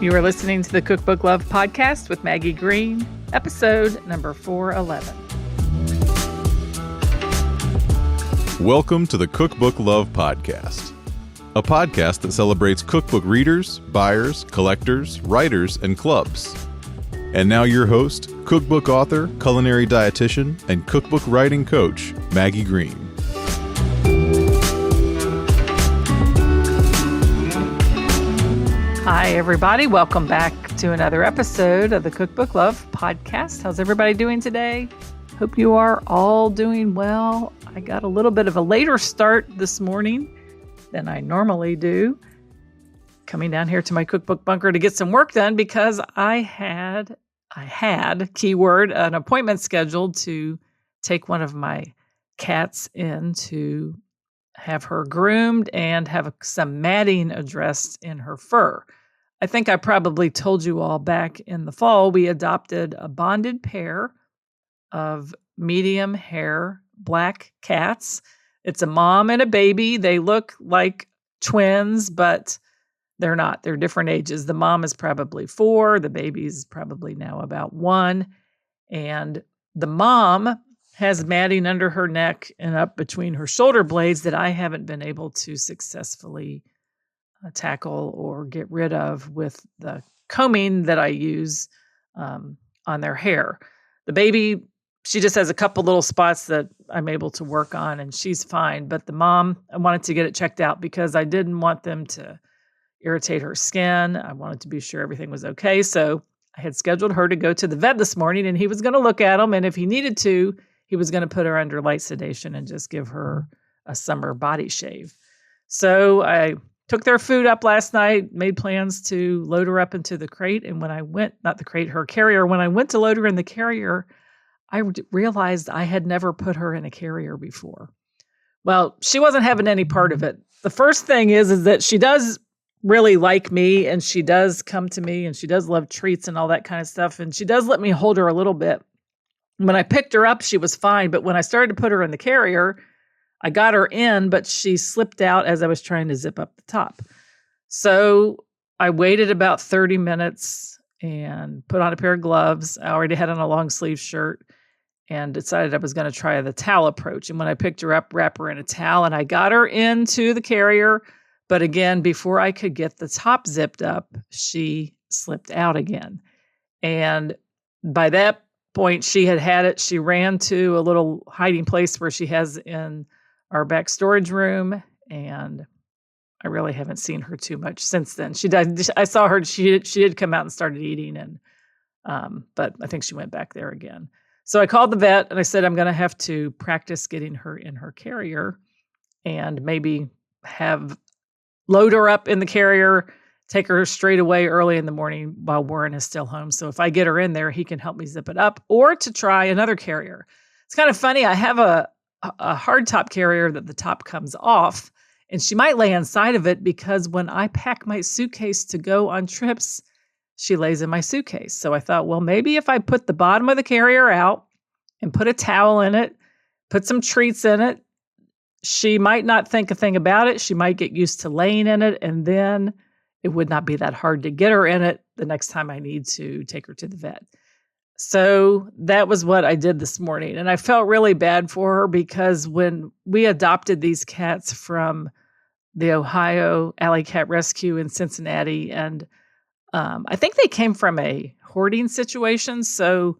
You are listening to the Cookbook Love Podcast with Maggie Green, episode number 411. Welcome to the Cookbook Love Podcast, a podcast that celebrates cookbook readers, buyers, collectors, writers, and clubs. And now your host, cookbook author, culinary dietitian, and cookbook writing coach, Maggie Green. Hi, everybody. Welcome back to another episode of the Cookbook Love Podcast. How's everybody doing today? Hope you are all doing well. I got a little bit of a later start this morning than I normally do. Coming down here to my cookbook bunker to get some work done because I had, keyword, an appointment scheduled to take one of my cats in to have her groomed and have some matting addressed in her fur. I think I probably told you all back in the fall, we adopted a bonded pair of medium hair black cats. It's a mom and a baby. They look like twins, but they're not. They're different ages. The mom is probably 4. The baby's probably now about 1. And the mom has matting under her neck and up between her shoulder blades that I haven't been able to successfully tackle or get rid of with the combing that I use on their hair. The baby, she just has a couple little spots that I'm able to work on and she's fine. But the mom, I wanted to get it checked out because I didn't want them to irritate her skin. I wanted to be sure everything was okay. So I had scheduled her to go to the vet this morning and he was going to look at them. And if he needed to, he was going to put her under light sedation and just give her a summer body shave. So I took their food up last night, made plans to load her up into the crate. And when I went, not the crate, her carrier, when I went to load her in the carrier, I realized I had never put her in a carrier before. Well, she wasn't having any part of it. The first thing is that she does really like me and she does come to me and she does love treats and all that kind of stuff. And she does let me hold her a little bit. When I picked her up, she was fine. But when I started to put her in the carrier, I got her in, but she slipped out as I was trying to zip up the top. So I waited about 30 minutes and put on a pair of gloves. I already had on a long sleeve shirt and decided I was going to try the towel approach. And when I picked her up, wrap her in a towel and I got her into the carrier. But again, before I could get the top zipped up, she slipped out again. And by that point, she had it. She ran to a little hiding place where she has in our back storage room. And I really haven't seen her too much since then. I saw her, she did come out and started eating. And but I think she went back there again. So I called the vet and I said, I'm going to have to practice getting her in her carrier and maybe load her up in the carrier, take her straight away early in the morning while Warren is still home. So if I get her in there, he can help me zip it up or to try another carrier. It's kind of funny. I have a hard top carrier that the top comes off and she might lay inside of it because when I pack my suitcase to go on trips, she lays in my suitcase. So I thought, well, maybe if I put the bottom of the carrier out and put a towel in it, put some treats in it, she might not think a thing about it. She might get used to laying in it, and then it would not be that hard to get her in it the next time I need to take her to the vet. So that was what I did this morning. And I felt really bad for her because when we adopted these cats from the Ohio Alley Cat Rescue in Cincinnati, and I think they came from a hoarding situation. So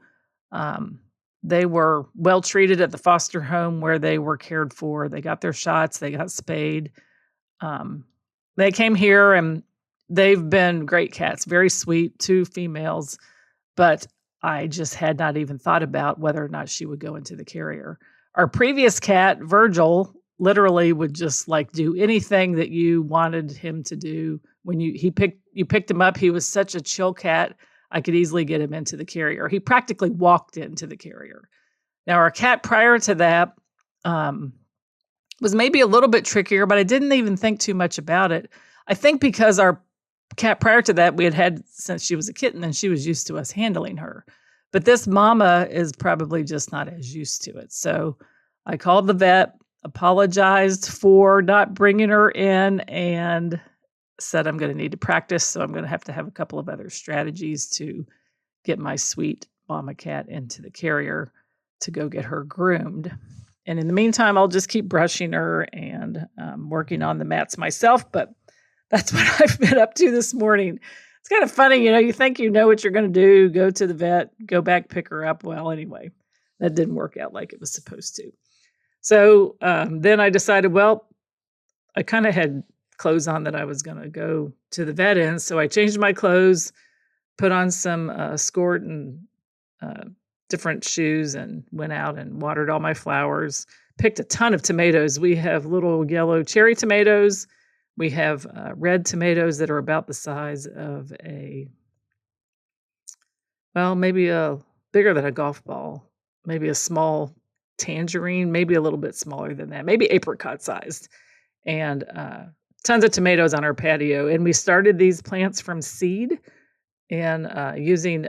they were well treated at the foster home where they were cared for. They got their shots. They got spayed. They came here and they've been great cats, very sweet, 2 females. But I just had not even thought about whether or not she would go into the carrier. Our previous cat, Virgil, literally would just do anything that you wanted him to do. When you picked him up, he was such a chill cat. I could easily get him into the carrier. He practically walked into the carrier. Now, our cat prior to that was maybe a little bit trickier, but I didn't even think too much about it. I think because our cat prior to that we had since she was a kitten and she was used to us handling her. But this mama is probably just not as used to it. So I called the vet, apologized for not bringing her in, and said I'm going to need to practice, so I'm going to have a couple of other strategies to get my sweet mama cat into the carrier to go get her groomed. And in the meantime, I'll just keep brushing her and working on the mats myself. But that's what I've been up to this morning. It's kind of funny, you think you know what you're going to do, go to the vet, go back, pick her up. Well, anyway, that didn't work out like it was supposed to. So then I decided, well, I kind of had clothes on that I was going to go to the vet in. So I changed my clothes, put on some skirt and different shoes, and went out and watered all my flowers. Picked a ton of tomatoes. We have little yellow cherry tomatoes. We have red tomatoes that are about the size of maybe bigger than a golf ball, maybe a small tangerine, maybe a little bit smaller than that, maybe apricot sized, and tons of tomatoes on our patio. And we started these plants from seed and using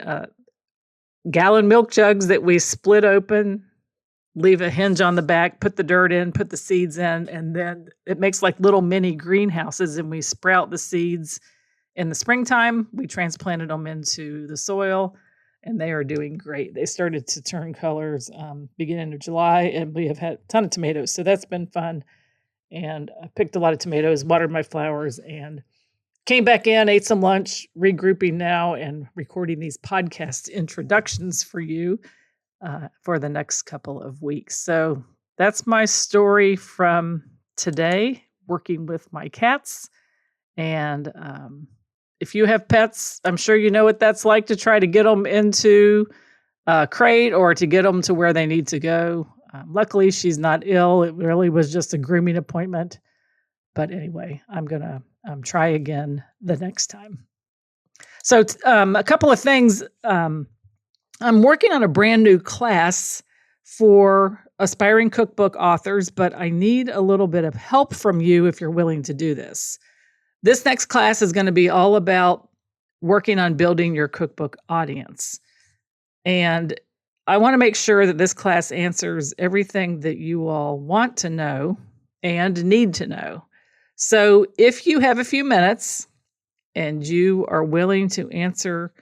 gallon milk jugs that we split open, leave a hinge on the back, put the dirt in, put the seeds in, and then it makes like little mini greenhouses, and we sprout the seeds in the springtime. We transplanted them into the soil, and they are doing great. They started to turn colors beginning of July, and we have had a ton of tomatoes, so that's been fun. And I picked a lot of tomatoes, watered my flowers, and came back in, ate some lunch, regrouping now, and recording these podcast introductions for you for the next couple of weeks. So that's my story from today, working with my cats. And if you have pets, I'm sure you know what that's like to try to get them into a crate or to get them to where they need to go. Luckily, she's not ill. It really was just a grooming appointment. But anyway, I'm going to try again the next time. So a couple of things. I'm working on a brand new class for aspiring cookbook authors, but I need a little bit of help from you if you're willing to do this. This next class is going to be all about working on building your cookbook audience. And I want to make sure that this class answers everything that you all want to know and need to know. So if you have a few minutes and you are willing to answer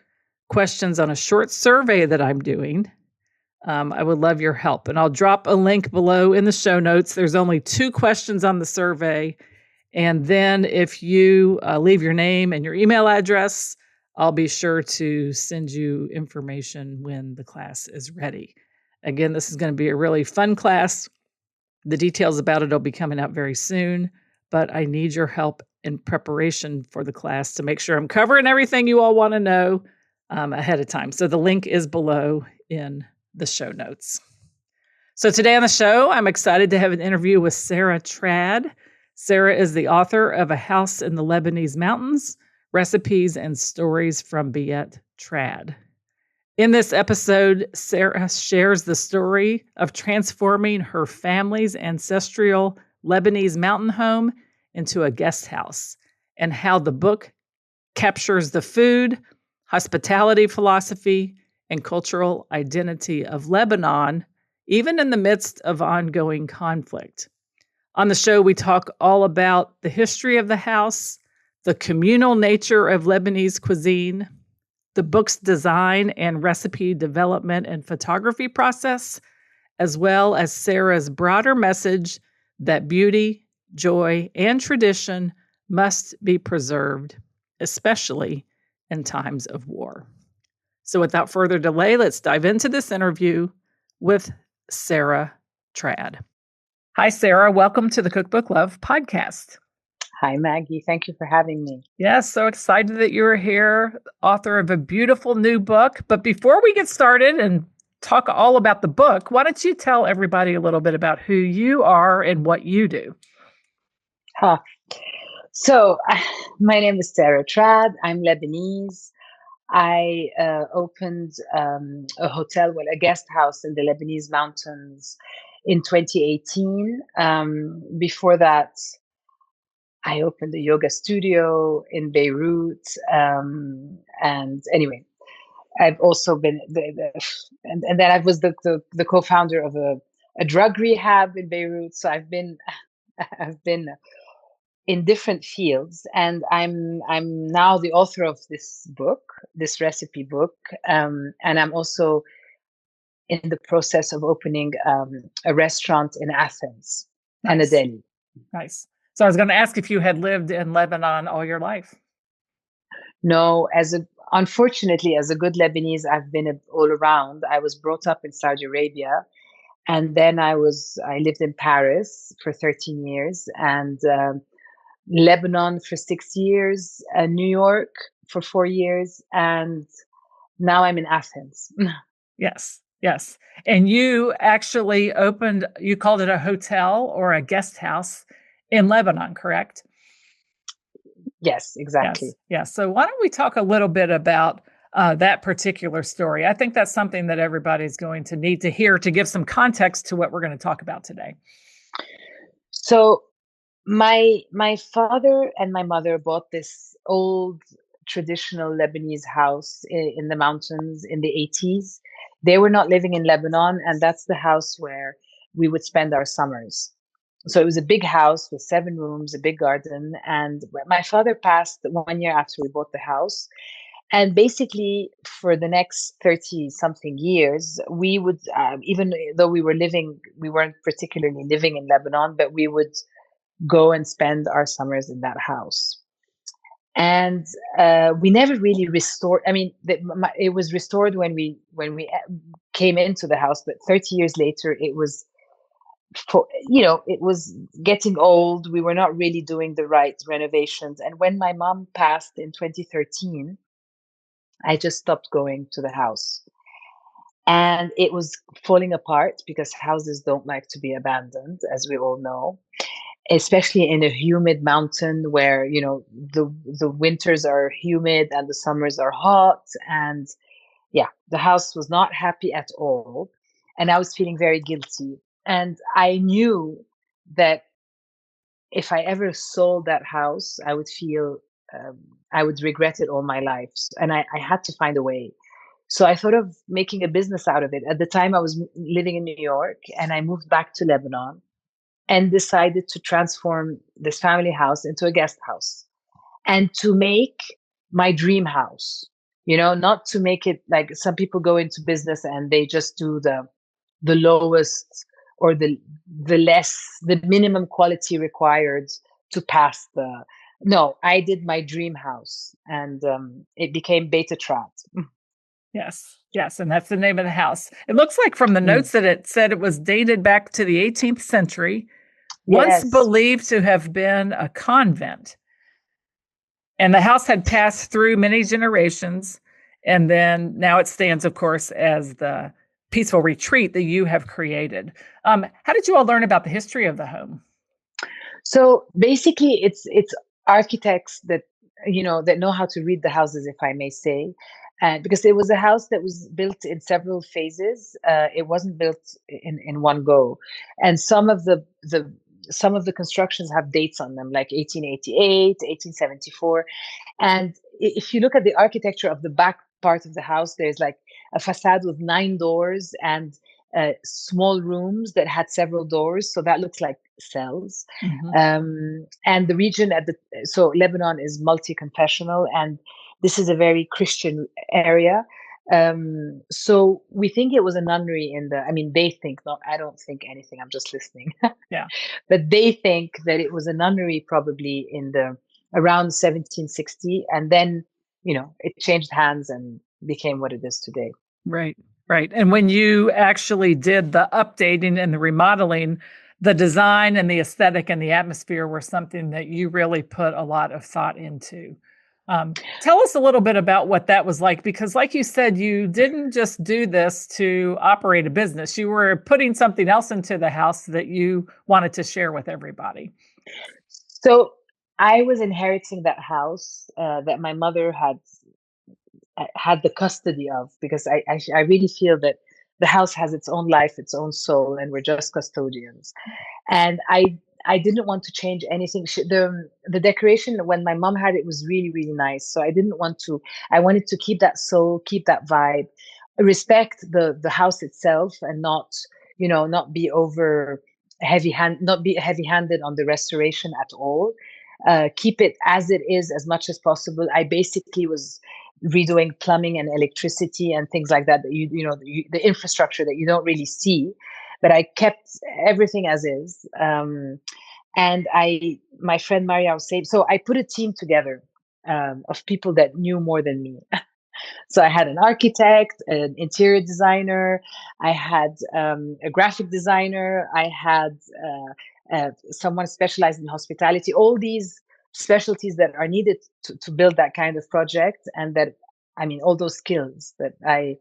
questions on a short survey that I'm doing, I would love your help. And I'll drop a link below in the show notes. There's only 2 questions on the survey. And then if you leave your name and your email address, I'll be sure to send you information when the class is ready. Again, this is going to be a really fun class. The details about it will be coming out very soon, but I need your help in preparation for the class to make sure I'm covering everything you all want to know ahead of time. So the link is below in the show notes. So today on the show, I'm excited to have an interview with Sarah Trad. Sarah is the author of A House in the Lebanese Mountains, Recipes and Stories from Beit Trad. In this episode, Sarah shares the story of transforming her family's ancestral Lebanese mountain home into a guest house, and how the book captures the food, hospitality philosophy, and cultural identity of Lebanon, even in the midst of ongoing conflict. On the show, we talk all about the history of the house, the communal nature of Lebanese cuisine, the book's design and recipe development and photography process, as well as Sarah's broader message that beauty, joy, and tradition must be preserved, especially in times of war. So without further delay, let's dive into this interview with Sarah Trad. Hi, Sarah. Welcome to the Cookbook Love Podcast. Hi, Maggie. Thank you for having me. Yes, so excited that you're here, author of a beautiful new book. But before we get started and talk all about the book, why don't you tell everybody a little bit about who you are and what you do? So, my name is Sarah Trad. I'm Lebanese. I opened a hotel, a guest house in the Lebanese Mountains in 2018. Before that, I opened a yoga studio in Beirut. And anyway, I've also been, and then I was the co-founder of a drug rehab in Beirut. So I've been in different fields, and I'm now the author of this book, this recipe book, and I'm also in the process of opening a restaurant in Athens and a Nice. Delhi. Nice. So I was going to ask if you had lived in Lebanon all your life. No, unfortunately, as a good Lebanese, I've been all around. I was brought up in Saudi Arabia, and then I lived in Paris for 13 years, and Lebanon for 6 years, New York for 4 years, and now I'm in Athens. Yes. Yes. And you actually you called it a hotel or a guest house in Lebanon, correct? Yes, exactly. Yes. Yes. So why don't we talk a little bit about that particular story? I think that's something that everybody's going to need to hear to give some context to what we're going to talk about today. So my father and my mother bought this old traditional Lebanese house in the mountains in the 80s. They were not living in Lebanon, and that's the house where we would spend our summers. So it was a big house with 7 rooms, a big garden. And my father passed 1 year after we bought the house. And basically, for the next 30 something years, we would, even though we weren't particularly living in Lebanon, but we would go and spend our summers in that house. And we never really restored. I mean, it was restored when we came into the house, but 30 years later, it was it was getting old. We were not really doing the right renovations. And when my mom passed in 2013, I just stopped going to the house. And it was falling apart because houses don't like to be abandoned, as we all know, especially in a humid mountain where, the winters are humid and the summers are hot. And yeah, the house was not happy at all. And I was feeling very guilty. And I knew that if I ever sold that house, I would feel, I would regret it all my life. And I had to find a way. So I thought of making a business out of it. At the time, I was living in New York, and I moved back to Lebanon and decided to transform this family house into a guest house and to make my dream house, not to make it like some people go into business and they just do the lowest or the minimum quality required to pass no, I did my dream house, and it became Beit Trad. Yes. Yes. And that's the name of the house. It looks like from the notes that it said it was dated back to the 18th century, once believed to have been a convent. And the house had passed through many generations. And then now it stands, of course, as the peaceful retreat that you have created. How did you all learn about the history of the home? So basically, it's architects that know how to read the houses, if I may say. Because it was a house that was built in several phases. It wasn't built in one go. And some of the constructions have dates on them, like 1888, 1874. And if you look at the architecture of the back part of the house, there's like a facade with 9 doors and small rooms that had several doors. So that looks like cells. Mm-hmm. And the region so Lebanon is multi-confessional, and this is a very Christian area. So we think it was a nunnery they think, not, I don't think anything, I'm just listening. Yeah. But they think that it was a nunnery probably around 1760. And then, it changed hands and became what it is today. Right. Right. And when you actually did the updating and the remodeling, the design and the aesthetic and the atmosphere were something that you really put a lot of thought into. Tell us a little bit about what that was like, because like you said, you didn't just do this to operate a business. You were putting something else into the house that you wanted to share with everybody. So I was inheriting that house that my mother had the custody of, because I really feel that the house has its own life, its own soul, and we're just custodians. And I didn't want to change anything. The decoration when my mom had it was really, really nice. So I wanted to keep that soul, keep that vibe, respect the house itself, and not be not be heavy-handed on the restoration at all. keep it as it is as much as possible. I basically was redoing plumbing and electricity and things like that, the infrastructure that you don't really see, but I kept everything as is. And my friend Maria was saying, so I put a team together of people that knew more than me. So I had an architect, an interior designer, I had a graphic designer, I had someone specialized in hospitality, all these specialties that are needed to build that kind of project. And that, I mean, all those skills that I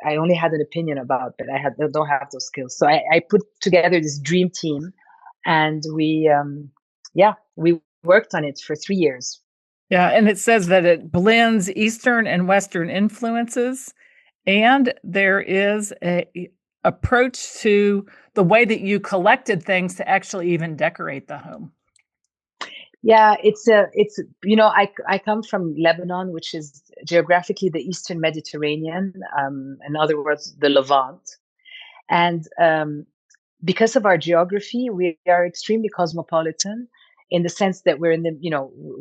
only had an opinion about, but don't have those skills. So I put together this dream team, and we worked on it for 3 years. Yeah, and it says that it blends Eastern and Western influences, and there is a approach to the way that you collected things to actually even decorate the home. Yeah, I come from Lebanon, which is geographically the Eastern Mediterranean, in other words, the Levant. And because of our geography, we are extremely cosmopolitan in the sense that we're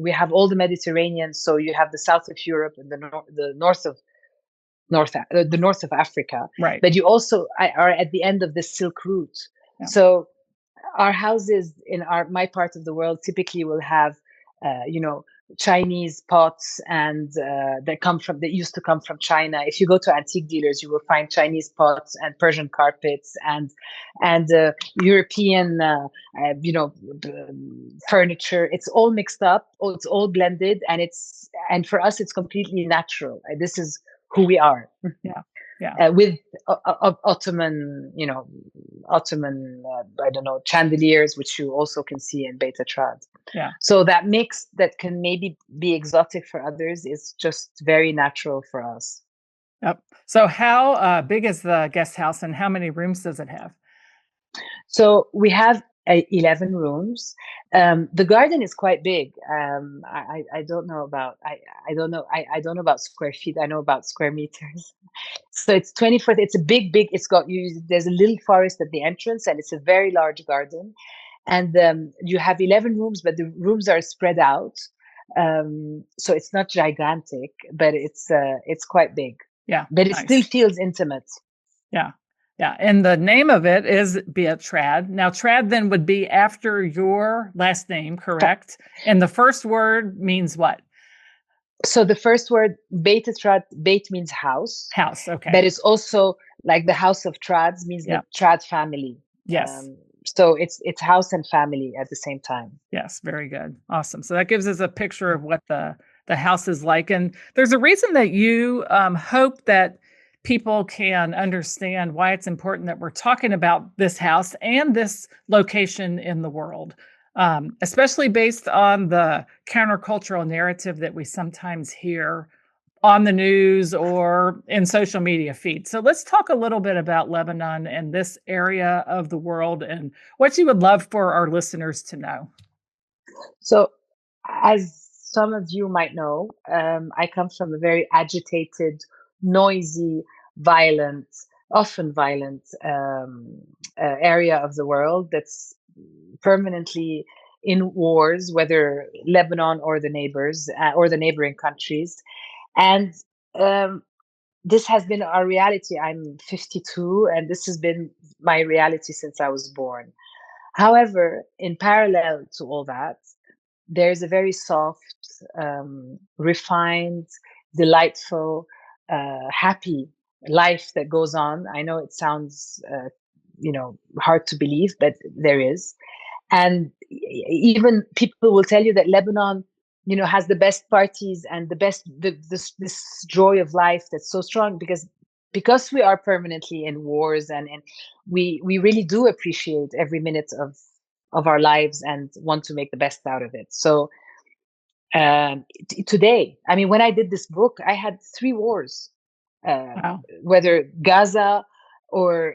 we have all the Mediterranean. So you have the south of Europe and the north of Africa. Right. But you also are at the end of the Silk Route. Yeah. So our houses in my part of the world typically will have, Chinese pots and that used to come from China. If you go to antique dealers, you will find Chinese pots and Persian carpets and European, furniture. It's all mixed up. It's all blended, and for us, it's completely natural. This is who we are. Yeah. Yeah. With Ottoman, chandeliers, which you also can see in Beit Trad. Yeah. So that mix that can maybe be exotic for others is just very natural for us. Yep. So how big is the guest house, and how many rooms does it have? So we have 11 rooms. The garden is quite big. I don't know about I don't know about square feet. I know about square meters. So it's 24. It's a big. There's a little forest at the entrance, and it's a very large garden. And you have 11 rooms, but the rooms are spread out. So it's not gigantic, but it's quite big. Yeah. But it still feels intimate. Yeah. Yeah, and the name of it is Beit Trad. Now, Trad then would be after your last name, correct? And the first word means what? So the first word, Beit Trad, Beit means house. House, okay. But it's also like the house of Trads means the Trad family. Yes. So it's house and family at the same time. Yes, very good. Awesome. So that gives us a picture of what the house is like. And there's a reason that you hope that people can understand why it's important that we're talking about this house and this location in the world, especially based on the countercultural narrative that we sometimes hear on the news or in social media feeds. So let's talk a little bit about Lebanon and this area of the world and what you would love for our listeners to know. So as some of you might know, I come from a very agitated, noisy, often violent area of the world that's permanently in wars, whether Lebanon or the neighbors or the neighboring countries. And this has been our reality. I'm 52, and this has been my reality since I was born. However, in parallel to all that, there's a very soft, refined, delightful, happy life that goes on. I know it sounds, hard to believe, but there is. And even people will tell you that Lebanon, has the best parties and this joy of life that's so strong because we are permanently in wars, and we really do appreciate every minute of our lives and want to make the best out of it. So today, I mean, when I did this book, I had 3 wars. Wow. Whether Gaza or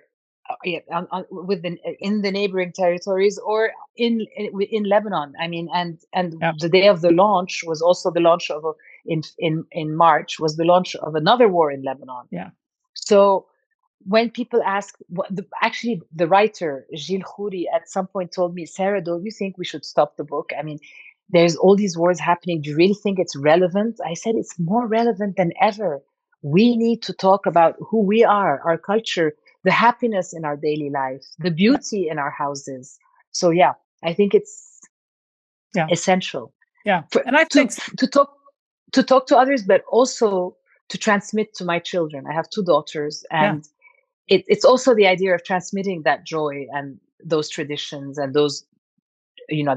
in the neighboring territories or in Lebanon. I mean, and the day of the launch was also the launch of in March was the launch of another war in Lebanon. Yeah. So when people ask, the writer Gilles Khoury at some point told me, Sarah, don't you think we should stop the book? I mean, there's all these wars happening. Do you really think it's relevant? I said, it's more relevant than ever. We need to talk about who we are, our culture, the happiness in our daily life, the beauty in our houses. So yeah, I think it's essential. Yeah. And I think to talk to others, but also to transmit to my children. I have 2 daughters, and it's also the idea of transmitting that joy and those traditions and those,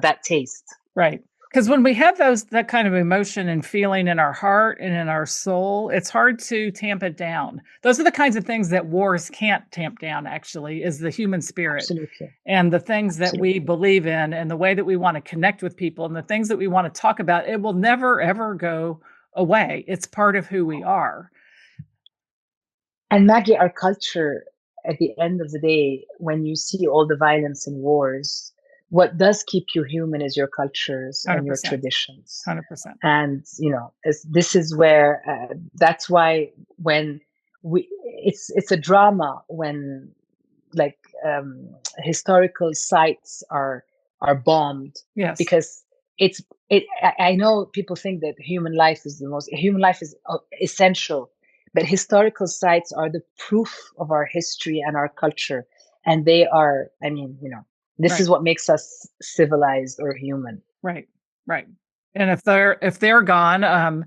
that taste. Right. Because when we have that kind of emotion and feeling in our heart and in our soul, it's hard to tamp it down. Those are the kinds of things that wars can't tamp down, actually, is the human spirit. Absolutely. And the things that we believe in and the way that we want to connect with people and the things that we want to talk about, it will never, ever go away. It's part of who we are. And Maggie, our culture, at the end of the day, when you see all the violence and wars, what does keep you human is your cultures 100%. And your traditions. 100%. And, this is where, that's why when it's a drama when historical sites are bombed. Yes. Because I know people think that human life is essential, but historical sites are the proof of our history and our culture. And they are, this is what makes us civilized or human. Right. Right. And if they're gone,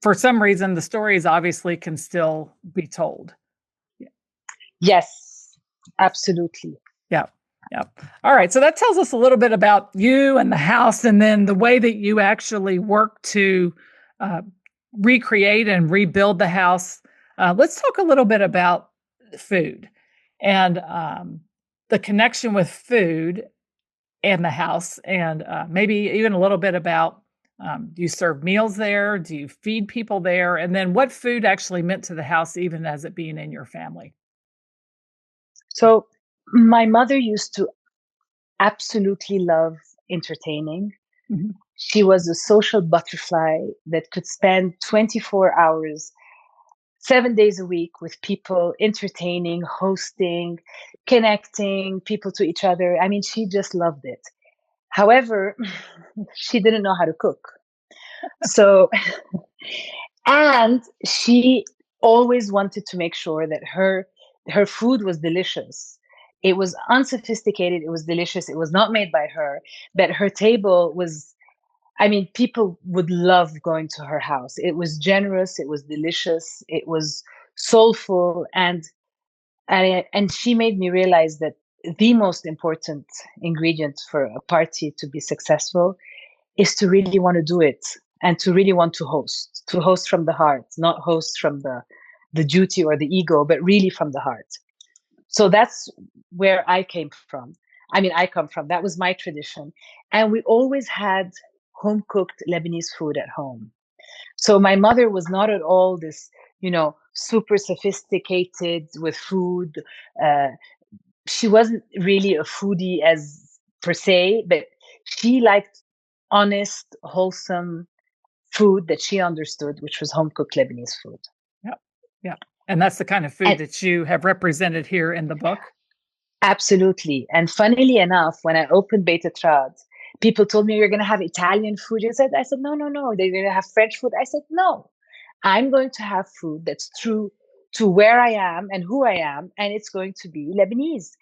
for some reason, the stories obviously can still be told. Yes, absolutely. Yeah. Yeah. All right. So that tells us a little bit about you and the house, and then the way that you actually work to recreate and rebuild the house. Let's talk a little bit about food and the connection with food and the house, and maybe even a little bit about, do you serve meals there? Do you feed people there? And then what food actually meant to the house, even as it being in your family? So my mother used to absolutely love entertaining. Mm-hmm. She was a social butterfly that could spend 24 hours, 7 days a week with people, entertaining, hosting, connecting people to each other. I mean, she just loved it. However, she didn't know how to cook. So, and she always wanted to make sure that her food was delicious. It was unsophisticated. It was delicious. It was not made by her, but her table was, people would love going to her house. It was generous. It was delicious. It was soulful. And she made me realize that the most important ingredient for a party to be successful is to really want to do it and to really want to host from the heart, not host from the duty or the ego, but really from the heart. So that's where I came from. That was my tradition. And we always had home cooked Lebanese food at home. So my mother was not at all this, super sophisticated with food. She wasn't really a foodie as per se, but she liked honest, wholesome food that she understood, which was home cooked Lebanese food. Yeah. Yeah. And that's the kind of food that you have represented here in the book. Absolutely. And funnily enough, when I opened Beit Trad, people told me, you're going to have Italian food. I said, no. They're going to have French food. I said, no, I'm going to have food that's true to where I am and who I am. And it's going to be Lebanese.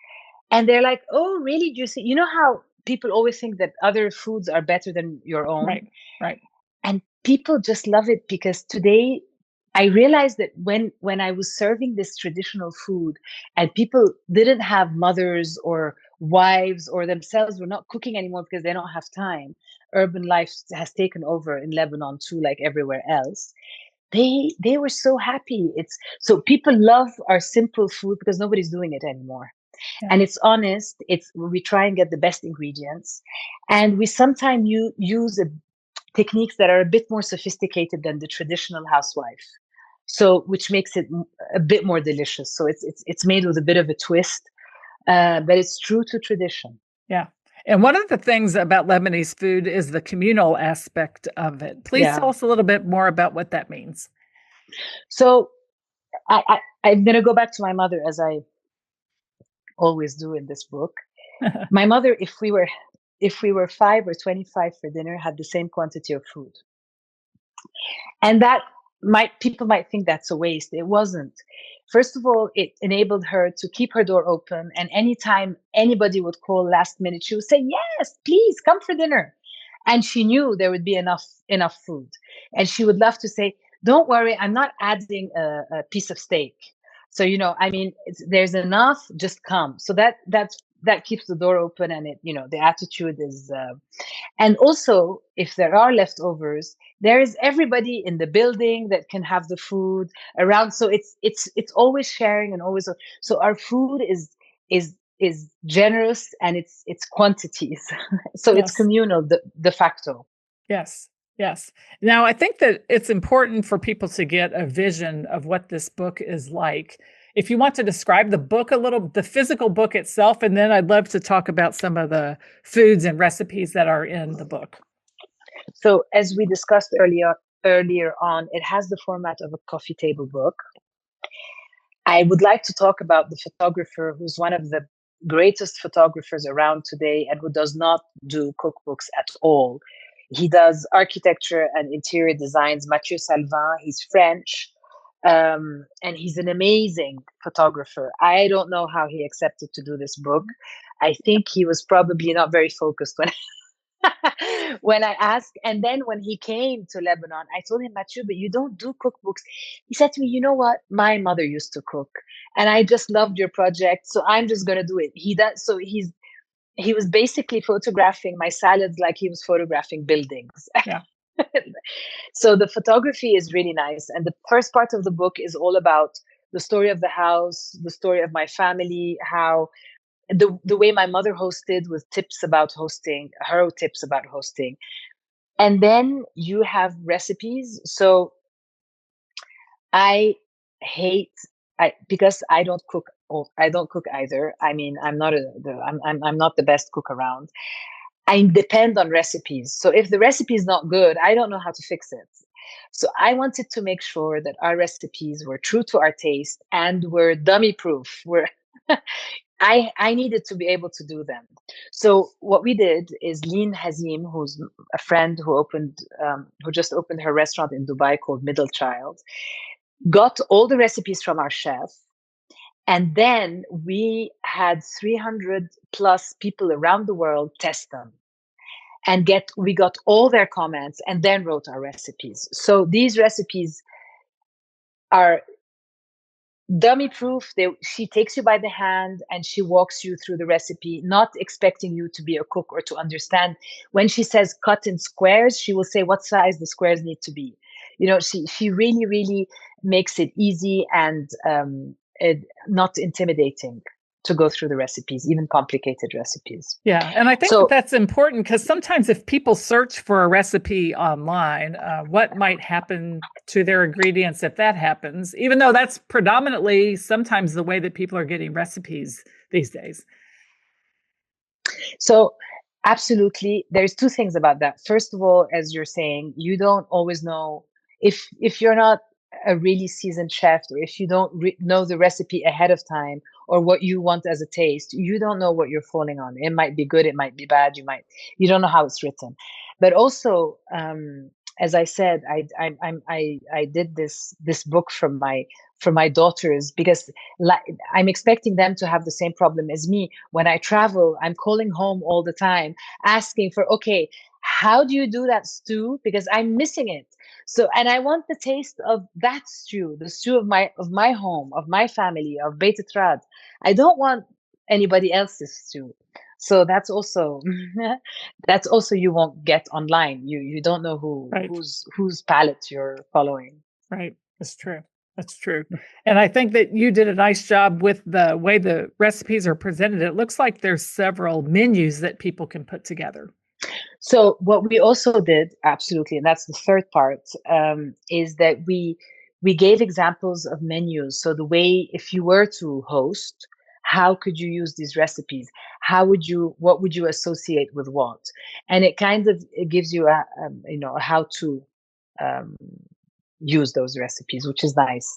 And they're like, oh, really? Do you see? You know how people always think that other foods are better than your own? Right. And people just love it, because today I realized that when I was serving this traditional food and people didn't have mothers or wives or themselves were not cooking anymore because they don't have time. Urban life has taken over in Lebanon too, like everywhere else. They were so happy. So people love our simple food because nobody's doing it anymore. Yeah. And it's honest. We try and get the best ingredients, and we sometimes use techniques that are a bit more sophisticated than the traditional housewife. So, which makes it a bit more delicious. So it's made with a bit of a twist, but it's true to tradition. Yeah. And one of the things about Lebanese food is the communal aspect of it. Please tell us a little bit more about what that means. So I'm going to go back to my mother, as I always do in this book. My mother, if we were if we were 5 or 25 for dinner, had the same quantity of food. And that people might think that's a waste. It wasn't. First of all, it enabled her to keep her door open. And anytime anybody would call last minute, she would say, yes, please come for dinner. And she knew there would be enough food. And she would love to say, don't worry, I'm not adding a piece of steak. So, I mean, there's enough, just come. So that keeps the door open, and the attitude is, and also if there are leftovers, there is everybody in the building that can have the food around. So it's always sharing, and always, so our food is generous, and it's quantities. So it's Yes. communal de facto. Yes. Yes. Now, I think that it's important for people to get a vision of what this book is like. If you want to describe the book a little, the physical book itself, and then I'd love to talk about some of the foods and recipes that are in the book. So as we discussed earlier on, it has the format of a coffee table book. I would like to talk about the photographer who's one of the greatest photographers around today, and who does not do cookbooks at all. He does architecture and interior designs. Mathieu Salvin, he's French, and he's an amazing photographer. I don't know how he accepted to do this book. I think he was probably not very focused when I asked. And then when he came to Lebanon, I told him, Mathieu, but you don't do cookbooks. He said to me, you know what? My mother used to cook, and I just loved your project, so I'm just going to do it. He does. So he was basically photographing my salads like he was photographing buildings. Yeah. So the photography is really nice. And the first part of the book is all about the story of the house, the story of my family, how the way my mother hosted, with tips about hosting, her tips about hosting. And then you have recipes. So because I don't cook. I don't cook either. I mean, I'm not the best cook around. I depend on recipes. So if the recipe is not good, I don't know how to fix it. So I wanted to make sure that our recipes were true to our taste and were dummy proof. I needed to be able to do them. So what we did is Lean Hazim, who's a friend who just opened her restaurant in Dubai called Middle Child, got all the recipes from our chef. And then we had 300 plus people around the world test them, and we got all their comments, and then wrote our recipes. So these recipes are dummy proof. She takes you by the hand and she walks you through the recipe, not expecting you to be a cook or to understand. When she says cut in squares, she will say what size the squares need to be. She really, really makes it easy and not intimidating to go through the recipes, even complicated recipes. Yeah. And I think that's important, because sometimes if people search for a recipe online, what might happen to their ingredients if that happens, even though that's predominantly sometimes the way that people are getting recipes these days. So absolutely. There's two things about that. First of all, as you're saying, you don't always know if you're not a really seasoned chef, or if you don't know the recipe ahead of time, or what you want as a taste, you don't know what you're falling on. It might be good, it might be bad. You don't know how it's written. But also, as I said, I did this book for my daughters, because I'm expecting them to have the same problem as me. When I travel, I'm calling home all the time, asking for, okay, how do you do that stew? Because I'm missing it. So, and I want the taste of that stew, the stew of my home, of my family, of Beit Trad. I don't want anybody else's stew. So that's also you won't get online. You don't know whose palate you're following. Right. That's true. That's true. And I think that you did a nice job with the way the recipes are presented. It looks like there's several menus that people can put together. So what we also did, absolutely, and that's the third part, is that we gave examples of menus. So the way, if you were to host, how could you use these recipes? What would you associate with what? And it gives you how to use those recipes, which is nice.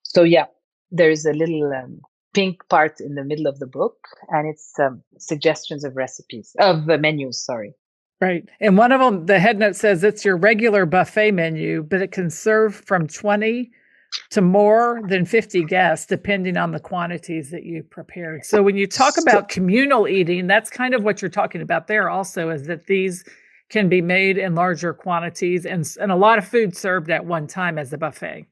So yeah, there's a little pink part in the middle of the book, and it's suggestions of recipes, of menus, sorry. Right. And one of them, the head note says it's your regular buffet menu, but it can serve from 20 to more than 50 guests, depending on the quantities that you prepared. So when you talk about communal eating, that's kind of what you're talking about there also, is that these can be made in larger quantities and a lot of food served at one time as a buffet.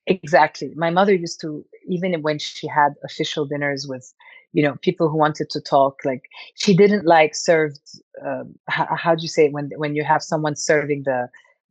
Exactly. My mother used to, even when she had official dinners with, people who wanted to talk, like she didn't like served, how do you say it when you have someone serving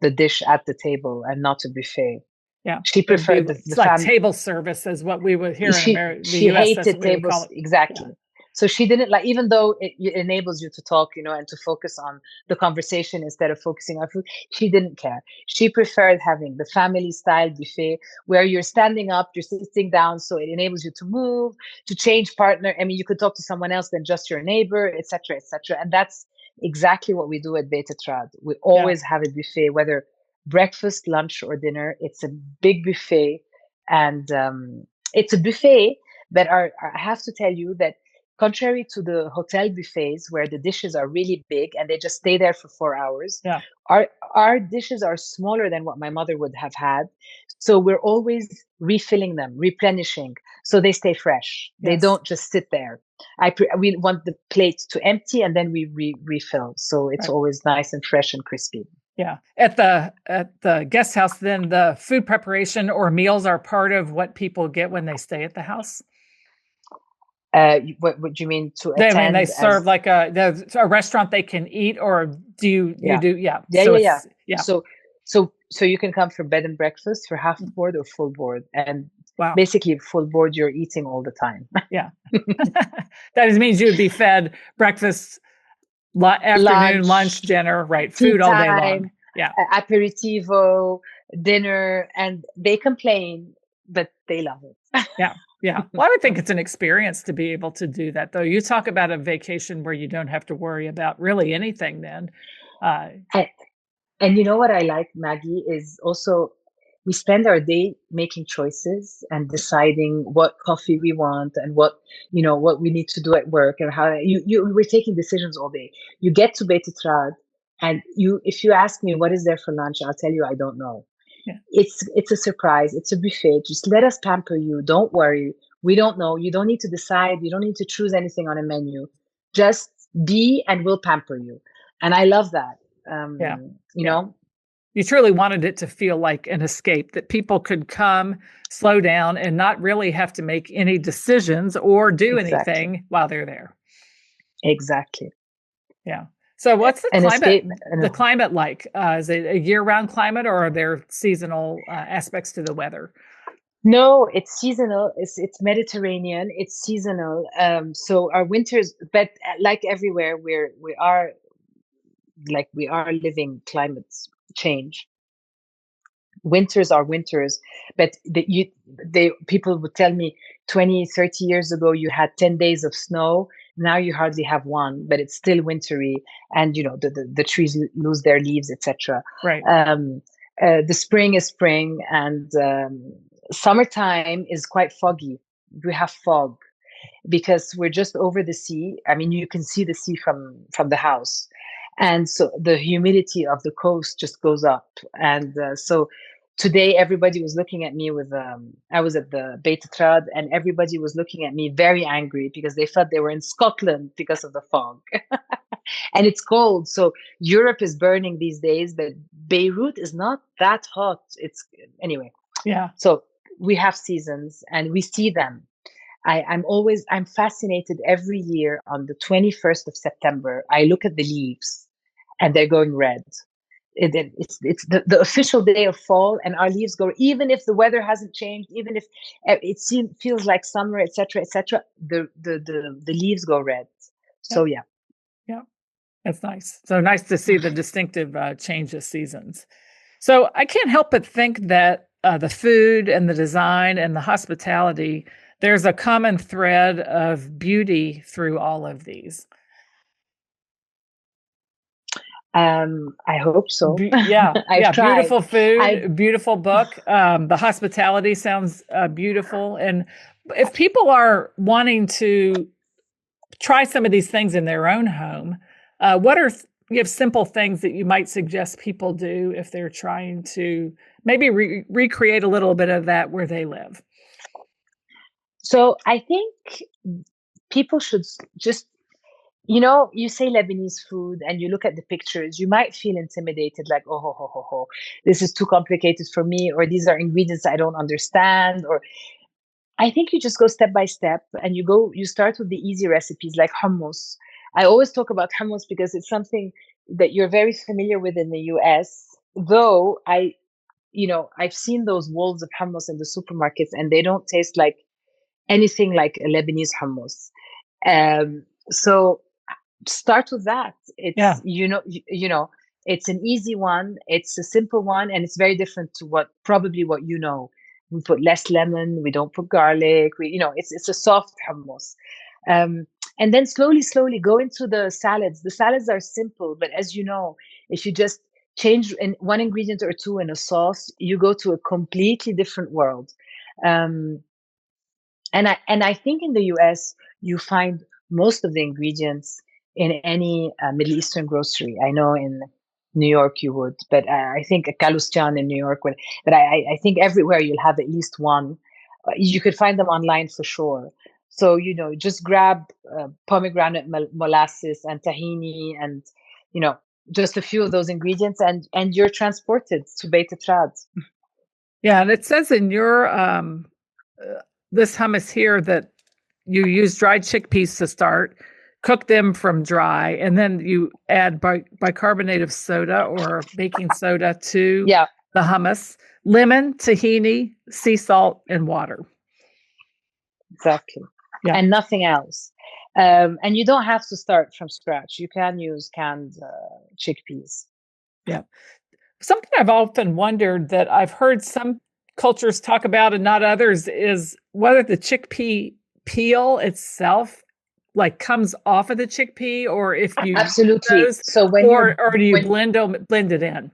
the dish at the table and not a buffet? Yeah. She preferred the it's like family. table service is what we would hear in America, the She US, that's hated what we would call tables. it. Exactly. Yeah. So she didn't like, even though it enables you to talk, and to focus on the conversation instead of focusing on food, she didn't care. She preferred having the family style buffet where you're standing up, you're sitting down, so it enables you to move, to change partner. I mean, you could talk to someone else than just your neighbor, etc., etc. And that's exactly what we do at Beit Trad. We always have a buffet, whether breakfast, lunch, or dinner. It's a big buffet, and it's a buffet that I have to tell you that contrary to the hotel buffets where the dishes are really big and they just stay there for 4 hours, our dishes are smaller than what my mother would have had. So we're always refilling them, replenishing, so they stay fresh. Yes. They don't just sit there. We want the plate to empty and then we refill. So it's always nice and fresh and crispy. Yeah. At the guest house, then the food preparation or meals are part of what people get when they stay at the house? What do you mean to attend? I mean, they serve like a restaurant they can eat, or do you do? Yeah. So you can come for bed and breakfast, for half board or full board. And basically full board, you're eating all the time. Yeah. That means you would be fed breakfast, afternoon, lunch, dinner, right? Food all day long. Yeah. Aperitivo, dinner, and they complain, but they love it. Yeah. Yeah. Well, I would think it's an experience to be able to do that, though. You talk about a vacation where you don't have to worry about really anything then. And you know what I like, Maggie, is also we spend our day making choices and deciding what coffee we want and what we need to do at work and how we're taking decisions all day. You get to Beit Trad and if you ask me what is there for lunch, I'll tell you I don't know. Yeah. It's a surprise. It's a buffet. Just let us pamper you. Don't worry. We don't know. You don't need to decide. You don't need to choose anything on a menu. Just be and we'll pamper you. And I love that. You know, you truly wanted it to feel like an escape, that people could come, slow down, and not really have to make any decisions or do anything while they're there. Exactly. Yeah. So what's the climate like? Is it a year-round climate, or are there seasonal aspects to the weather? No, it's seasonal. It's Mediterranean. It's seasonal. So our winters, but like everywhere, we are living climate change. Winters are winters, but people would tell me 20, 30 years ago you had 10 days of snow. Now you hardly have one, but it's still wintry, and the trees lose their leaves, etc. Right. The spring is spring, and summertime is quite foggy. We have fog because we're just over the sea. I mean, you can see the sea from the house, and so the humidity of the coast just goes up. And so today everybody was looking at me I was at the Beit Trad, and everybody was looking at me very angry because they thought they were in Scotland because of the fog. And it's cold. So Europe is burning these days, but Beirut is not that hot. Anyway. Yeah. So we have seasons and we see them. I'm fascinated every year on the 21st of September. I look at the leaves and they're going red. It's the official day of fall, and our leaves go, even if the weather hasn't changed, even if it feels like summer, etc., the leaves go red. So yeah, that's nice. So nice to see the distinctive change of seasons. So I can't help but think that the food and the design and the hospitality, there's a common thread of beauty through all of these. I hope so. I've tried. Beautiful food, beautiful book. The hospitality sounds beautiful. And If people are wanting to try some of these things in their own home, what are you have simple things that you might suggest people do if they're trying to maybe recreate a little bit of that where they live? So I think people should just, you say Lebanese food and you look at the pictures, you might feel intimidated, like, oh, ho, ho, ho, ho, this is too complicated for me, or these are ingredients I don't understand. Or I think you just go step by step and you start with the easy recipes like hummus. I always talk about hummus because it's something that you're very familiar with in the US, though I've seen those walls of hummus in the supermarkets and they don't taste like anything like a Lebanese hummus. So start with that. It's it's an easy one, it's a simple one, and it's very different to what we put less lemon, we don't put garlic, it's a soft hummus. And then slowly go into the salads are simple, but as you know, if you just change one ingredient or two in a sauce, you go to a completely different world. And I think in the US, you find most of the ingredients in any Middle Eastern grocery. I know in New York you would, but I think a Kalustian in New York would. But I think everywhere you'll have at least one. You could find them online for sure. So, just grab pomegranate molasses and tahini and, just a few of those ingredients and you're transported to Beit Trad. Yeah, and it says in your this hummus here that you use dried chickpeas to start, cook them from dry, and then you add bicarbonate of soda or baking soda to the hummus, lemon, tahini, sea salt, and water. Exactly. Yeah. And nothing else. And you don't have to start from scratch. You can use canned chickpeas. Yeah. Something I've often wondered that I've heard some cultures talk about and not others is whether the chickpea peel itself comes off of the chickpea, or if you absolutely those, so when or do you blend it in?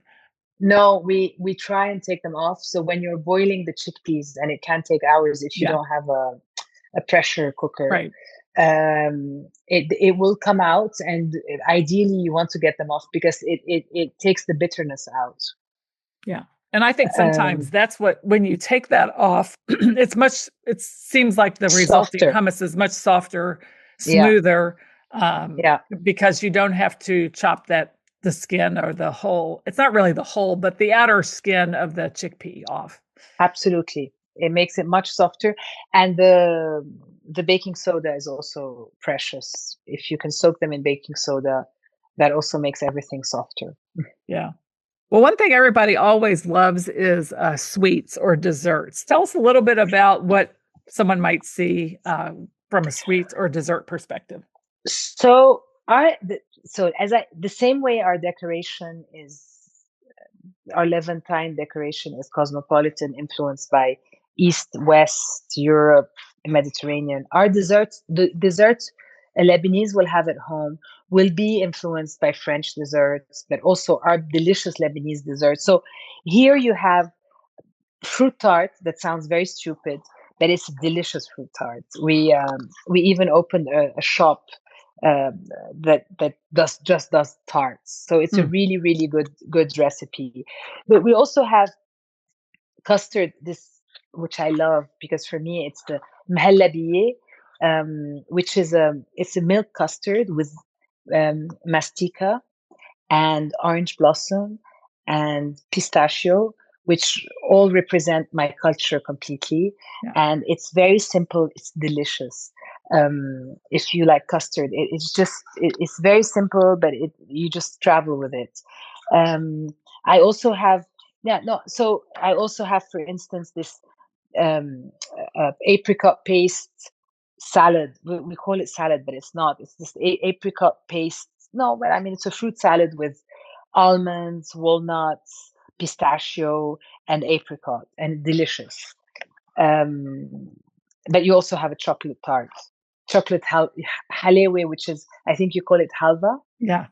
No, we try and take them off. So when you're boiling the chickpeas, and it can take hours if you don't have a pressure cooker, right? It will come out, and ideally you want to get them off because it takes the bitterness out. Yeah. And I think sometimes that's when you take that off, it seems like the resulting hummus is much softer, smoother, because you don't have to chop the skin or the whole. It's not really the whole, but the outer skin of the chickpea off. Absolutely. It makes it much softer. And the baking soda is also precious. If you can soak them in baking soda, that also makes everything softer. Yeah. Well, one thing everybody always loves is sweets or desserts. Tell us a little bit about what someone might see from a sweets or dessert perspective. So the same way our decoration is, our Levantine decoration is cosmopolitan, influenced by East, West, Europe, Mediterranean. Our desserts, the desserts a Lebanese will have at home, will be influenced by French desserts, but also our delicious Lebanese desserts. So here you have fruit tart that sounds very stupid, but it's a delicious fruit tart. We even opened a shop that does tarts. So it's a really, really good recipe. But we also have custard, which I love because for me it's the mhallabiye, which is it's a milk custard with mastika and orange blossom and pistachio, which all represent my culture completely. Yeah. And it's very simple. It's delicious. If you like custard, it's very simple, but you just travel with it. I also have, for instance, this apricot paste salad. We call it salad, but it's not. It's just apricot paste. No, but I mean, it's a fruit salad with almonds, walnuts, pistachio, and apricot, and delicious. But you also have a chocolate tart, chocolate halewe, which is, I think you call it halva. Yeah.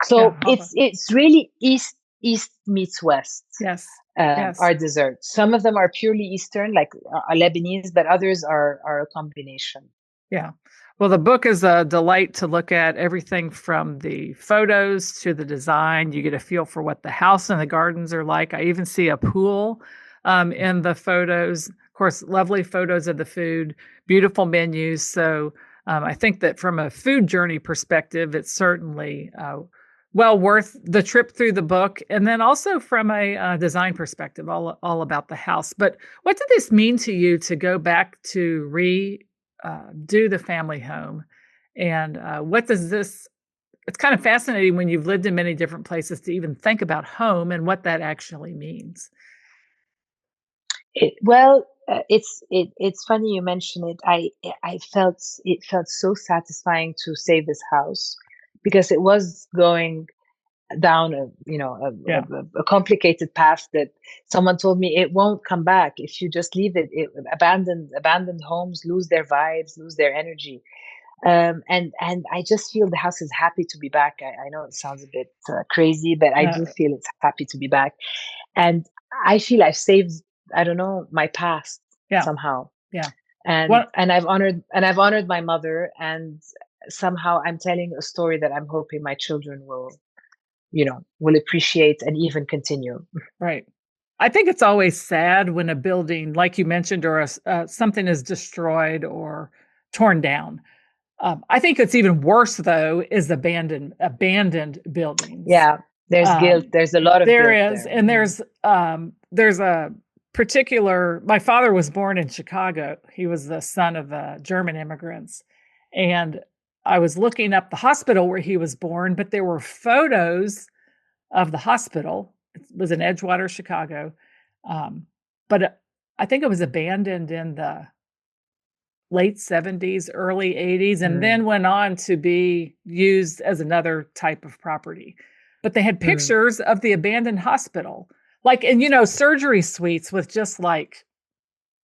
So it's really East East meets West. Yes. Our desserts. Some of them are purely Eastern, like Lebanese, but others are a combination. Yeah. Well, the book is a delight to look at, everything from the photos to the design. You get a feel for what the house and the gardens are like. I even see a pool in the photos. Of course, lovely photos of the food, beautiful menus. So I think that from a food journey perspective, it's certainly well worth the trip through the book. And then also from a design perspective, all about the house. But what did this mean to you to go back to do the family home? And what does this, it's kind of fascinating when you've lived in many different places to even think about home and what that actually means. It's funny you mention it. I felt it felt so satisfying to save this house because it was going down Yeah. a complicated path that someone told me it won't come back if you just leave it. Abandoned homes lose their vibes, lose their energy. And I just feel the house is happy to be back. I know it sounds a bit crazy, but I do feel it's happy to be back. And I feel I've saved, I don't know, my past somehow. Yeah. And I've honored my mother, and somehow I'm telling a story that I'm hoping my children will appreciate and even continue. Right. I think it's always sad when a building, like you mentioned, or something is destroyed or torn down. I think it's even worse, though, is abandoned buildings. Yeah, there's guilt. There's a lot of there guilt is, there. And there's a particular. My father was born in Chicago. He was the son of German immigrants, and I was looking up the hospital where he was born, but there were photos of the hospital. It was in Edgewater, Chicago, but I think it was abandoned in the late 70s, early 80s, and then went on to be used as another type of property. But they had pictures of the abandoned hospital, like, and surgery suites with just like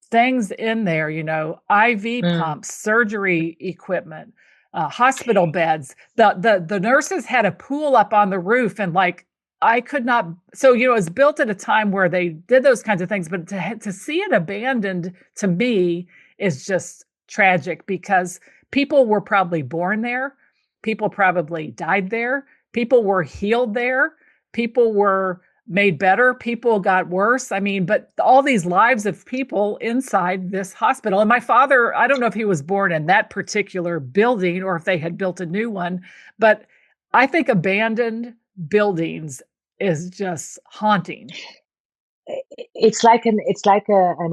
things in there, IV pumps, surgery equipment, hospital beds. The nurses had a pool up on the roof, and like I could not. So it was built at a time where they did those kinds of things, but to see it abandoned to me is just tragic, because people were probably born there, people probably died there, people were healed there, people were made better, people got worse. I mean, but all these lives of people inside this hospital. And my father, I don't know if he was born in that particular building or if they had built a new one, but I think abandoned buildings is just haunting. It's like an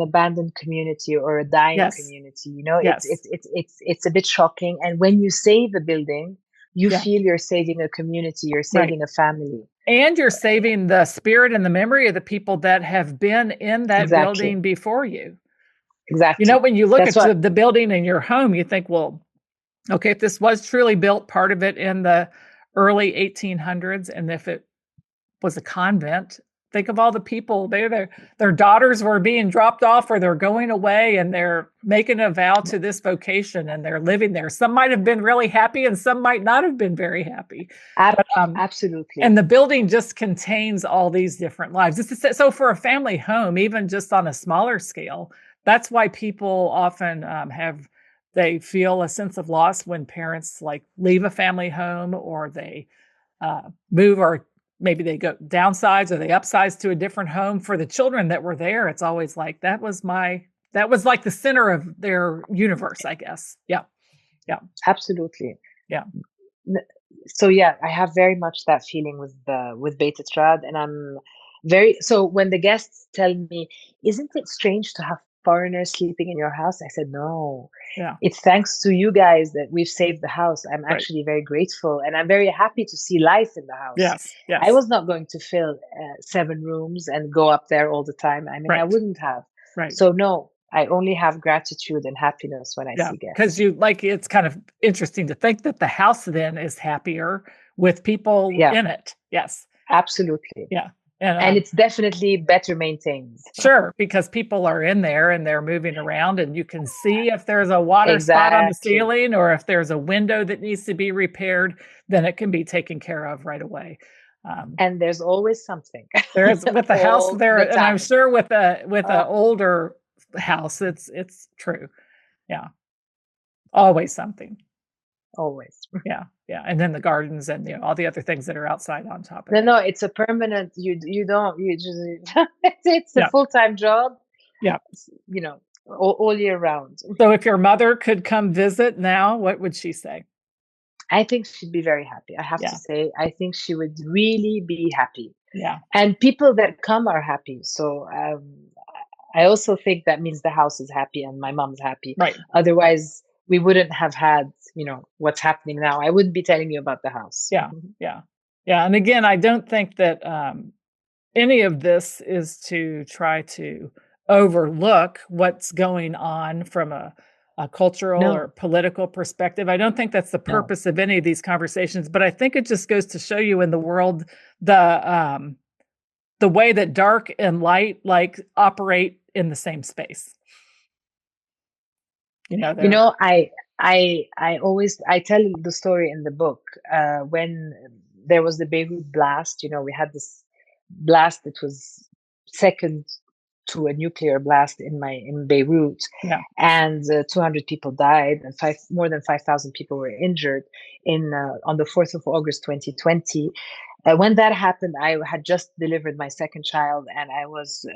abandoned community or a dying community. It's a bit shocking. And when you save a building, you feel you're saving a community, you're saving a family. And you're saving the spirit and the memory of the people that have been in that building before you. Exactly. When you look at the building in your home, you think, well, okay, if this was truly built, part of it in the early 1800s, and if it was a convent, think of all the people their daughters were being dropped off, or they're going away, and they're making a vow to this vocation, and they're living there. Some might have been really happy, and some might not have been very happy. Absolutely. And the building just contains all these different lives. So for a family home, even just on a smaller scale, that's why people often they feel a sense of loss when parents like leave a family home, or they move, or maybe they go downsize, or they upsize to a different home. For the children that were there, it's always like, that was like the center of their universe, I guess. Yeah. Yeah. Absolutely. Yeah. So I have very much that feeling with Beit Trad, and I'm so when the guests tell me, isn't it strange to have foreigners sleeping in your house? I said, no. Yeah. It's thanks to you guys that we've saved the house. I'm actually very grateful, and I'm very happy to see life in the house. Yes. I was not going to fill 7 rooms and go up there all the time. I mean, I wouldn't have. Right. So no, I only have gratitude and happiness when I see guests. Because it's kind of interesting to think that the house then is happier with people in it. Yes. Absolutely. Yeah. And it's definitely better maintained. Sure, because people are in there and they're moving around, and you can see if there's a water spot on the ceiling, or if there's a window that needs to be repaired, then it can be taken care of right away. And there's always something. There's with the house All there, the and I'm time. sure with a older house, it's true. Yeah, always something. Always. Yeah, and then the gardens and all the other things that are outside on top of it. No, it's a permanent. You don't. You just. It's a full-time job. Yeah. All year round. So if your mother could come visit now, what would she say? I think she'd be very happy. I have to say, I think she would really be happy. Yeah. And people that come are happy. So I also think that means the house is happy and my mom's happy. Right. Otherwise, we wouldn't have had, what's happening now. I wouldn't be telling you about the house. Yeah. And again, I don't think that any of this is to try to overlook what's going on from a cultural or political perspective. I don't think that's the purpose of any of these conversations, but I think it just goes to show you in the world the way that dark and light operate in the same space. I always tell the story in the book when there was the Beirut blast. We had this blast that was second to a nuclear blast in Beirut, and 200 people died and more than 5,000 people were injured on the 4th of August 2020. When that happened, I had just delivered my second child, and I was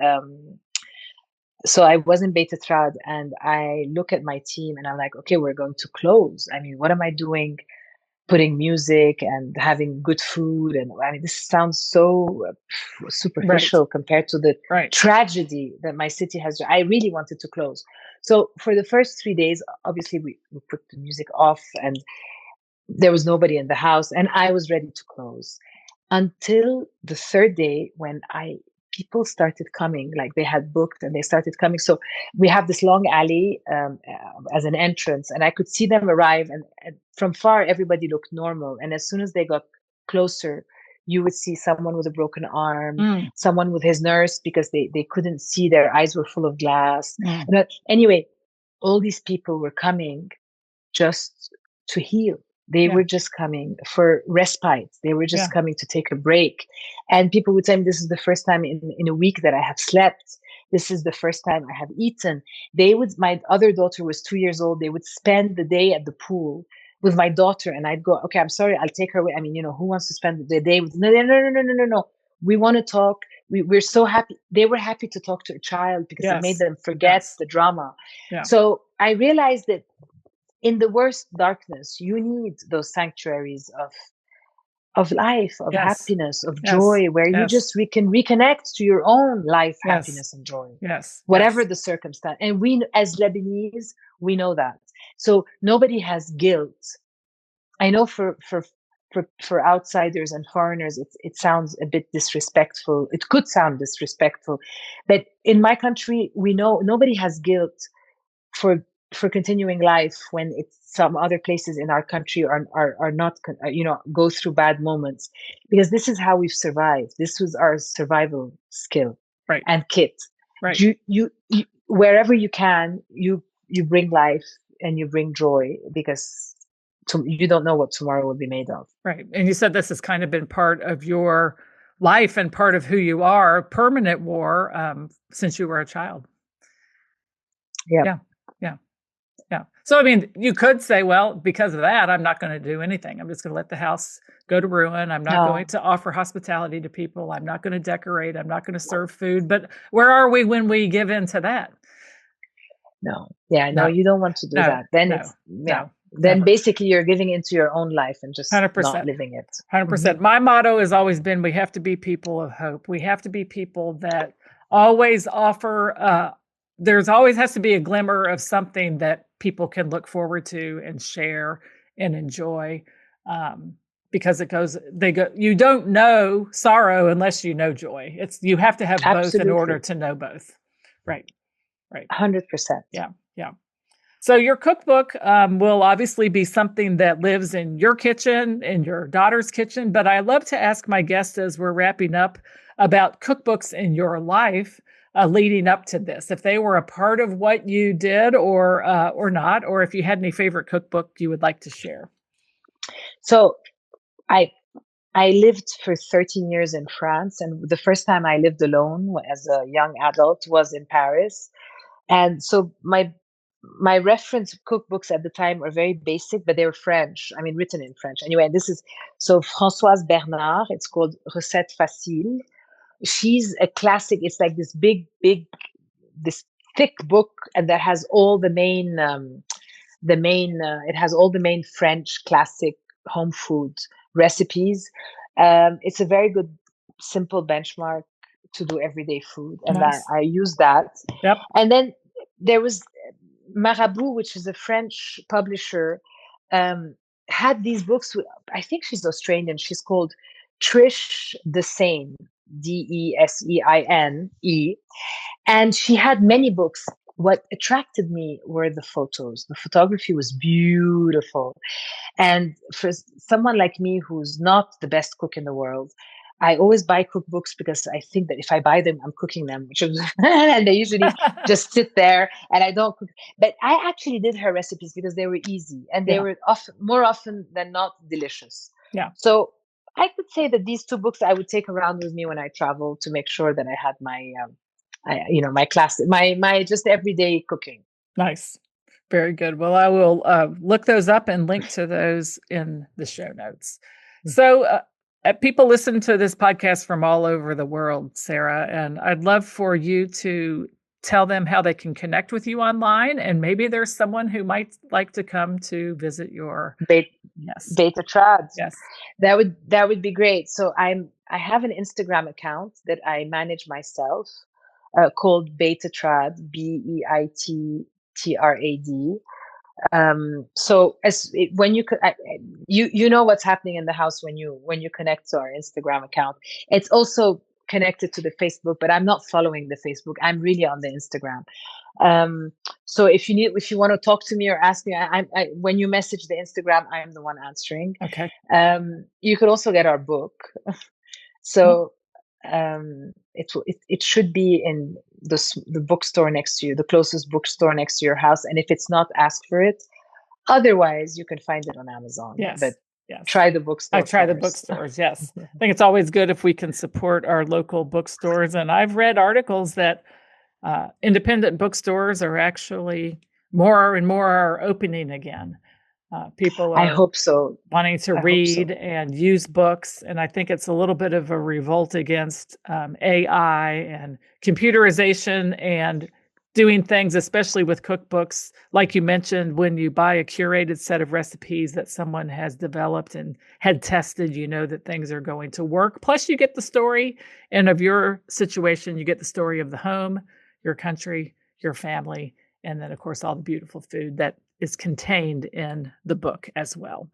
in Beit Trad, and I look at my team and I'm like, okay, we're going to close. I mean, what am I doing? Putting music and having good food. And I mean, this sounds so superficial compared to the tragedy that my city has. I really wanted to close. So for the first 3 days, obviously we put the music off and there was nobody in the house and I was ready to close until the third day when people started coming, like they had booked and they started coming. So we have this long alley as an entrance, and I could see them arrive, and from far, everybody looked normal. And as soon as they got closer, you would see someone with a broken arm, someone with his nurse because they couldn't see, their eyes were full of glass. Anyway, all these people were coming just to heal. They were just coming for respite. They were just coming to take a break. And people would tell me, this is the first time in a week that I have slept. This is the first time I have eaten. My other daughter was 2 years old. They would spend the day at the pool with my daughter. And I'd go, okay, I'm sorry, I'll take her away. I mean, who wants to spend the day with, no. We want to talk. We're so happy. They were happy to talk to a child because it made them forget the drama. Yeah. So I realized that in the worst darkness, you need those sanctuaries of life, of happiness, of joy, where you just can reconnect to your own life, happiness and joy. Whatever the circumstance. And we, as Lebanese, we know that. So nobody has guilt. I know for outsiders and foreigners, it sounds a bit disrespectful. It could sound disrespectful, but in my country, we know nobody has guilt for continuing life when some other places in our country are not, go through bad moments, because this is how we've survived. This was our survival skill and kit. Right. You wherever you can, you bring life and you bring joy, because you don't know what tomorrow will be made of. Right. And you said this has kind of been part of your life and part of who you are, permanent war, since you were a child. Yeah. So, I mean, you could say, well, because of that, I'm not going to do anything. I'm just going to let the house go to ruin. I'm not going to offer hospitality to people. I'm not going to decorate. I'm not going to serve food. But where are we when we give in to that? No. Yeah, no, you don't want to do that. Then then basically you're giving into your own life and just 100%. Not living it. 100%. Mm-hmm. My motto has always been, we have to be people of hope. We have to be people that always offer, there's always has to be a glimmer of something that people can look forward to and share and enjoy, because you don't know sorrow unless you know joy. You have to have both in order to know both. Right. 100%. Yeah. So your cookbook will obviously be something that lives in your kitchen, in your daughter's kitchen. But I love to ask my guests as we're wrapping up about cookbooks in your life leading up to this, if they were a part of what you did or not, or if you had any favorite cookbook you would like to share. So I I lived for 13 years in France, and the first time I lived alone as a young adult was in Paris. And so my reference cookbooks at the time were very basic, but they were French. I mean, written in French. Anyway, and this is so Françoise Bernard. It's called Recettes Faciles. She's a classic. It's like this this thick book, and that has all it has all the main French classic home food recipes. It's a very good, simple benchmark to do everyday food, and Nice. I use that. Yep. And then there was Marabout, which is a French publisher, had these books. I think she's Australian. She's called Trish Deseine, Deseine, and she had many books. What attracted me were the photos. The photography was beautiful. And for someone like me who's not the best cook in the world, I always buy cookbooks because I think that if I buy them, I'm cooking them, and they usually just sit there and I don't cook. But I actually did her recipes because they were easy and they were more often than not delicious. Yeah. So I could say that these two books I would take around with me when I travel to make sure that I had my, my class, my just everyday cooking. Nice. Very good. Well, I will look those up and link to those in the show notes. So people listen to this podcast from all over the world, Sarah, and I'd love for you to tell them how they can connect with you online, and maybe there's someone who might like to come to visit your Beit Trad. Yes, that would be great. So I have an Instagram account that I manage myself called Beit Trad, BEITTRAD. So when you know what's happening in the house when you connect to our Instagram account. It's also connected to the Facebook, but I'm not following the Facebook. I'm really on the Instagram. So if you want to talk to me or ask me, when you message the Instagram, I'm the one answering. Okay. You could also get our book. So it should be in the bookstore next to you, the closest bookstore next to your house. And if it's not, ask for it. Otherwise, you can find it on Amazon. Yes. But yes. Try the bookstore. The bookstores. Yes. I think it's always good if we can support our local bookstores. And I've read articles that independent bookstores are actually more and more are opening again. People are, I hope so, wanting to read and use books. And I think it's a little bit of a revolt against AI and computerization and doing things, especially with cookbooks. Like you mentioned, when you buy a curated set of recipes that someone has developed and had tested, you know that things are going to work. Plus you get the story, and of your situation, you get the story of the home, your country, your family, and then of course all the beautiful food that is contained in the book as well.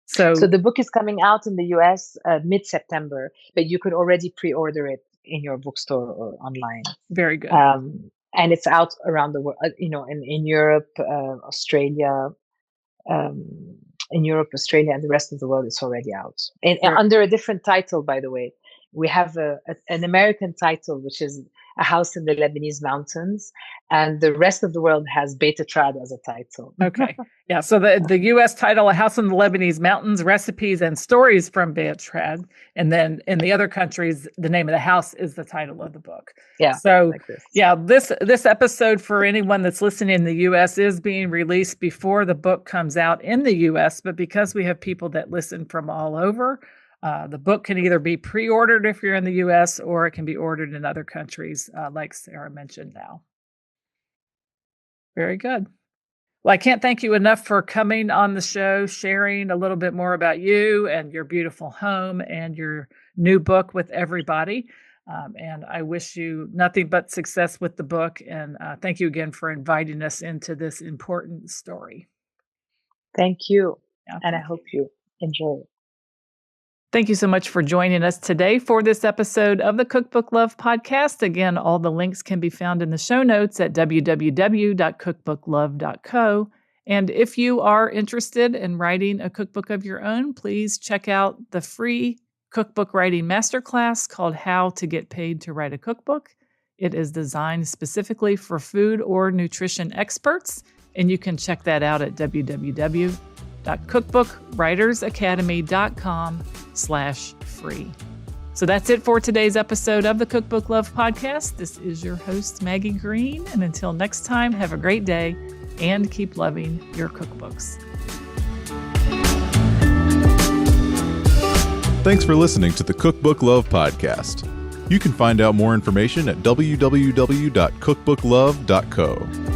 So the book is coming out in the US mid-September, but you could already pre-order it in your bookstore or online. Very good. And it's out around the world, in Europe, Australia, and the rest of the world, it's already out. And under a different title, by the way. We have an American title, which is A House in the Lebanese Mountains, and the rest of the world has Beit Trad as a title. Okay. Yeah. So the U.S. title, A House in the Lebanese Mountains, Recipes and Stories from Beit Trad. And then in the other countries, the name of the house is the title of the book. Yeah. So like this. Yeah, this episode for anyone that's listening in the U.S. is being released before the book comes out in the U.S., but because we have people that listen from all over, the book can either be pre-ordered if you're in the U.S. or it can be ordered in other countries, like Sarah mentioned now. Very good. Well, I can't thank you enough for coming on the show, sharing a little bit more about you and your beautiful home and your new book with everybody. And I wish you nothing but success with the book. And thank you again for inviting us into this important story. Thank you. Yeah, and I hope you enjoy it. Thank you so much for joining us today for this episode of the Cookbook Love Podcast. Again, all the links can be found in the show notes at www.cookbooklove.co. And if you are interested in writing a cookbook of your own, please check out the free cookbook writing masterclass called How to Get Paid to Write a Cookbook. It is designed specifically for food or nutrition experts, and you can check that out at www.cookbooklove.co. www.cookbookwritersacademy.com/free. So that's it for today's episode of the Cookbook Love Podcast. This is your host, Maggie Green. And until next time, have a great day and keep loving your cookbooks. Thanks for listening to the Cookbook Love Podcast. You can find out more information at www.cookbooklove.co.